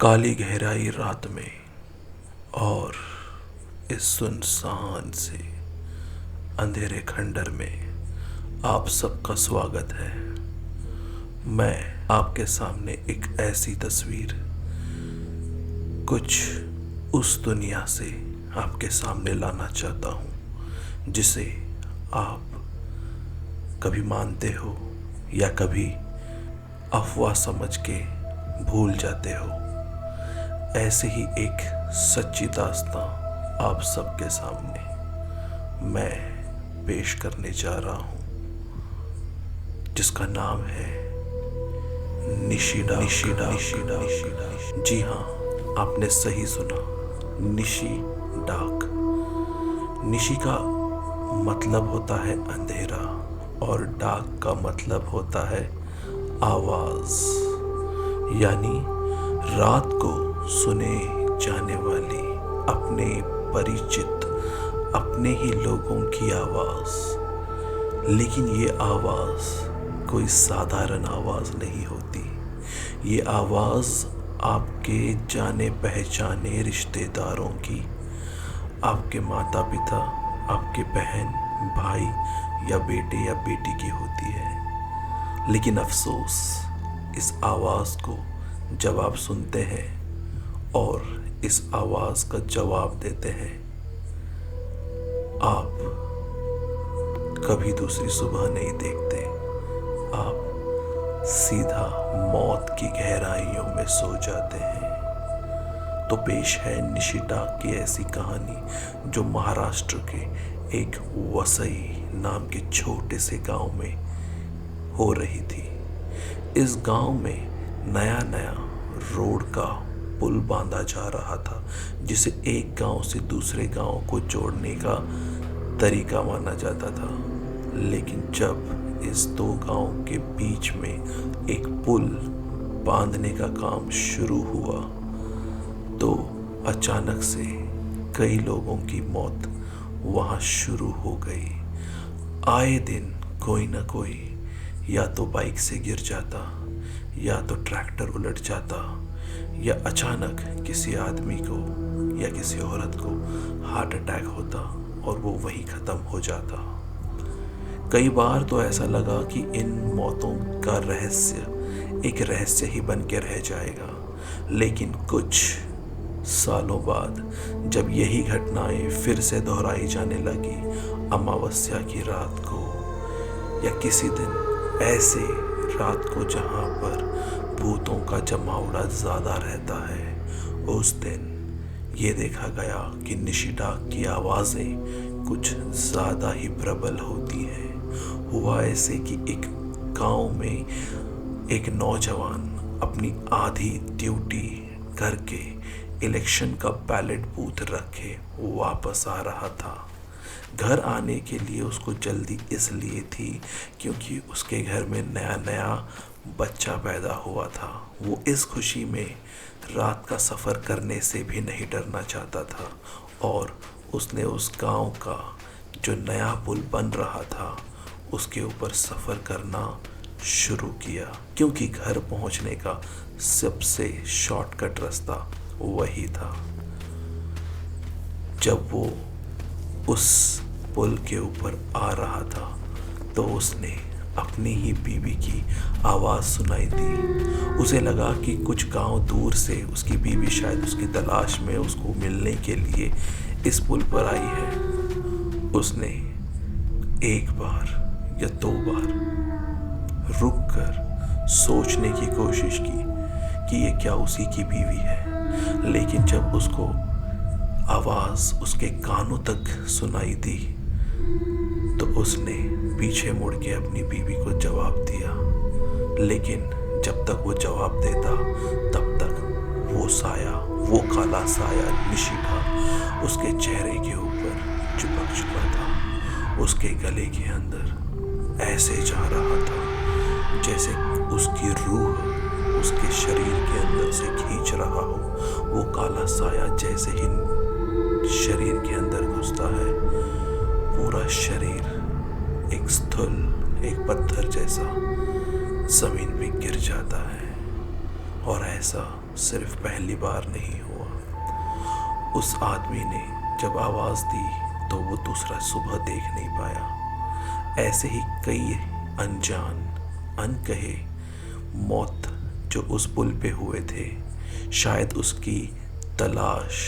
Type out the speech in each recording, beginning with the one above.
काली गहराई रात में और इस सुनसान से अंधेरे खंडर में आप सबका स्वागत है। मैं आपके सामने एक ऐसी तस्वीर कुछ उस दुनिया से आपके सामने लाना चाहता हूँ जिसे आप कभी मानते हो या कभी अफवाह समझ के भूल जाते हो। ऐसे ही एक सच्ची दास्तां आप सबके सामने मैं पेश करने जा रहा हूँ जिसका नाम है निशी डाक। जी हाँ, आपने सही सुना, निशी डाक। निशी का मतलब होता है अंधेरा और डाक का मतलब होता है आवाज, यानी रात को सुने जाने वाली अपने परिचित अपने ही लोगों की आवाज। लेकिन ये आवाज कोई साधारण आवाज नहीं होती। ये आवाज आपके जाने पहचाने रिश्तेदारों की, आपके माता पिता, आपके बहन भाई या बेटे या बेटी की होती है। लेकिन अफसोस, इस आवाज को जब आप सुनते हैं और इस आवाज का जवाब देते हैं, आप कभी दूसरी सुबह नहीं देखते। आप सीधा मौत की गहराइयों में सो जाते हैं। तो पेश है निशी डाक की ऐसी कहानी जो महाराष्ट्र के एक वसई नाम के छोटे से गांव में हो रही थी। इस गांव में नया नया रोड का पुल बांधा जा रहा था जिसे एक गांव से दूसरे गांव को जोड़ने का तरीका माना जाता था। लेकिन जब इस दो गांव के बीच में एक पुल बांधने का काम शुरू हुआ तो अचानक से कई लोगों की मौत वहां शुरू हो गई। आए दिन कोई ना कोई या तो बाइक से गिर जाता, या तो ट्रैक्टर उलट जाता, या अचानक किसी आदमी को या किसी औरत को हार्ट अटैक होता और वो वहीं ख़त्म हो जाता। कई बार तो ऐसा लगा कि इन मौतों का रहस्य एक रहस्य ही बन के रह जाएगा। लेकिन कुछ सालों बाद जब यही घटनाएं फिर से दोहराई जाने लगी, अमावस्या की रात को या किसी दिन ऐसे रात को जहां पर भूतों का जमावड़ा ज़्यादा रहता है, उस दिन ये देखा गया कि निशी डाक की आवाज़ें कुछ ज़्यादा ही प्रबल होती हैं। हुआ ऐसे कि एक गांव में एक नौजवान अपनी आधी ड्यूटी करके इलेक्शन का बैलेट बूथ रखे वापस आ रहा था। घर आने के लिए उसको जल्दी इसलिए थी क्योंकि उसके घर में नया नया बच्चा पैदा हुआ था। वो इस खुशी में रात का सफ़र करने से भी नहीं डरना चाहता था और उसने उस गांव का जो नया पुल बन रहा था उसके ऊपर सफ़र करना शुरू किया, क्योंकि घर पहुंचने का सबसे शॉर्टकट रास्ता वही था। जब वो उस पुल के ऊपर आ रहा था तो उसने अपनी ही बीवी की आवाज़ सुनाई दी। उसे लगा कि कुछ गांव दूर से उसकी बीवी शायद उसकी तलाश में उसको मिलने के लिए इस पुल पर आई है। उसने एक बार या दो बार रुककर सोचने की कोशिश की कि ये क्या उसी की बीवी है। लेकिन जब उसको आवाज़ उसके कानों तक सुनाई दी तो उसने पीछे मुड़ के अपनी बीवी को जवाब दिया। लेकिन जब तक वो जवाब देता तब तक वो साया, वो काला साया निशी डाक उसके चेहरे के ऊपर चिपक चुका था। उसके गले के अंदर ऐसे जा रहा था जैसे उसकी रूह उसके शरीर के अंदर से खींच रहा हो। वो काला साया जैसे ही शरीर के अंदर घुसता है, पूरा शरीर एक स्थूल, एक पत्थर जैसा जमीन पे गिर जाता है। और ऐसा सिर्फ पहली बार नहीं हुआ। उस आदमी ने जब आवाज़ दी तो वो दूसरा सुबह देख नहीं पाया। ऐसे ही कई अनजान अनकहे मौत जो उस पुल पे हुए थे, शायद उसकी तलाश,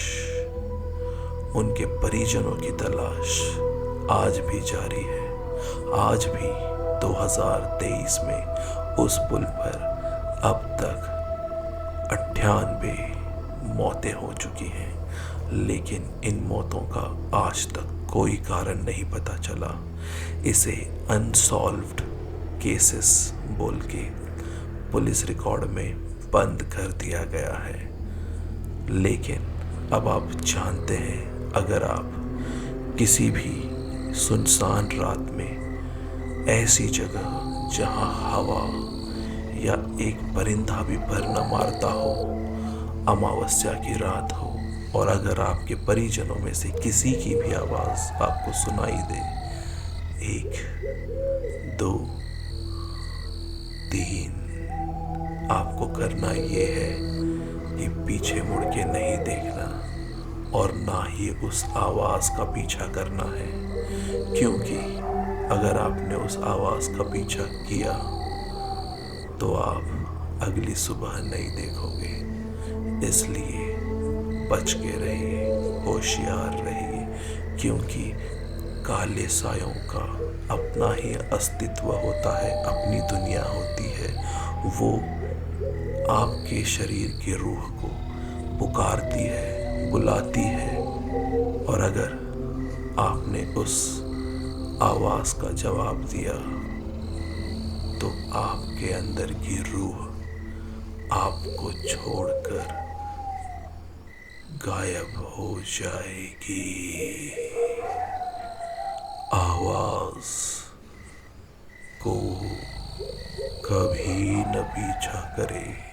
उनके परिजनों की तलाश आज भी जारी है। आज भी 2023 में उस पुल पर अब तक 98 मौतें हो चुकी हैं, लेकिन इन मौतों का आज तक कोई कारण नहीं पता चला। इसे अनसॉल्व्ड केसेस बोल के पुलिस रिकॉर्ड में बंद कर दिया गया है। लेकिन अब आप जानते हैं, अगर आप किसी भी सुनसान रात में ऐसी जगह जहां हवा या एक परिंदा भी पर न मारता हो, अमावस्या की रात हो, और अगर आपके परिजनों में से किसी की भी आवाज़ आपको सुनाई दे, 1 2 3, आपको करना ये है कि पीछे मुड़ के नहीं देखना और ना ही उस आवाज़ का पीछा करना है, क्योंकि अगर आपने उस आवाज़ का पीछा किया तो आप अगली सुबह नहीं देखोगे। इसलिए बच के रहिए, होशियार रहिए, क्योंकि काले सायों का अपना ही अस्तित्व होता है, अपनी दुनिया होती है। वो आपके शरीर की रूह को पुकारती है, बुलाती है, और अगर आपने उस आवाज़ का जवाब दिया तो आपके अंदर की रूह आपको छोड़कर गायब हो जाएगी। आवाज़ को कभी न पीछा करे।